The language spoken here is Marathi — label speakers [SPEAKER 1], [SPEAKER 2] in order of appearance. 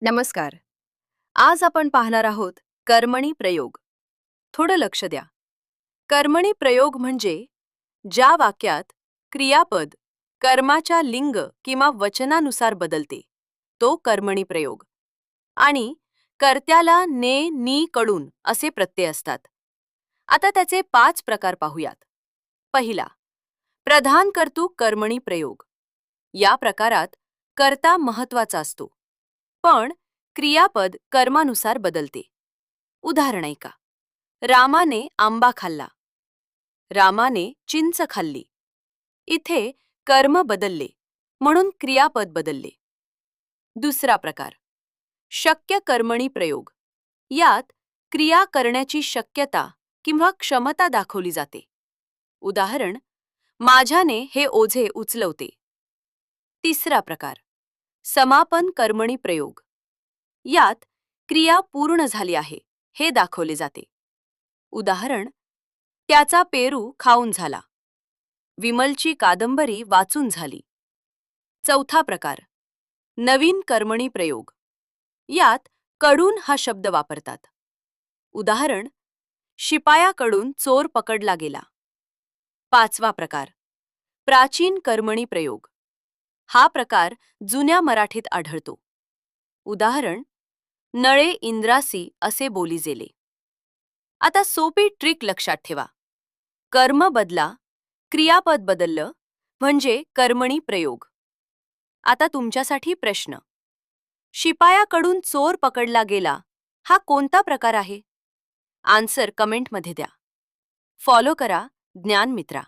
[SPEAKER 1] नमस्कार. आज आपण पाहणार आहोत कर्मणी प्रयोग. थोडं लक्ष द्या. कर्मणी प्रयोग म्हणजे ज्या वाक्यात क्रियापद कर्माच्या लिंग किंवा वचनानुसार बदलते तो कर्मणी प्रयोग. आणि कर्त्याला ने नी कडून असे प्रत्यय असतात. आता त्याचे 5 प्रकार पाहूयात. पहिला, प्रधान कर्तृ कर्मणी प्रयोग. या प्रकारात कर्ता महत्वाचा असतो, पण क्रियापद कर्मानुसार बदलते. उदाहरण ऐका. रामाने आंबा खाल्ला. रामाने चिंच खाल्ली. इथे कर्म बदलले म्हणून क्रियापद बदलले. दुसरा प्रकार, शक्य कर्मणी प्रयोग. यात क्रिया करण्याची शक्यता किंवा क्षमता दाखवली जाते. उदाहरण, माझ्याने हे ओझे उचलवते. तिसरा प्रकार, समापन कर्मणी प्रयोग. यात क्रिया पूर्ण झाली आहे हे दाखवले जाते. उदाहरण, त्याचा पेरू खाऊन झाला. विमलची कादंबरी वाचून झाली. चौथा प्रकार, नवीन कर्मणी प्रयोग. यात कडून हा शब्द वापरतात. उदाहरण, शिपायाकडून चोर पकडला गेला. पाचवा प्रकार, प्राचीन कर्मणी प्रयोग. हा प्रकार जुन्या मराठीत आढळतो. उदाहरण, नळे इंद्रासी असे बोली जेले. आता सोपी ट्रिक लक्षात ठेवा. कर्म बदला, क्रियापद बदललं म्हणजे कर्मणी प्रयोग. आता तुमच्यासाठी प्रश्न. शिपायाकडून चोर पकडला गेला हा कोणता प्रकार आहे? आन्सर कमेंटमध्ये द्या. फॉलो करा ज्ञान मित्रा.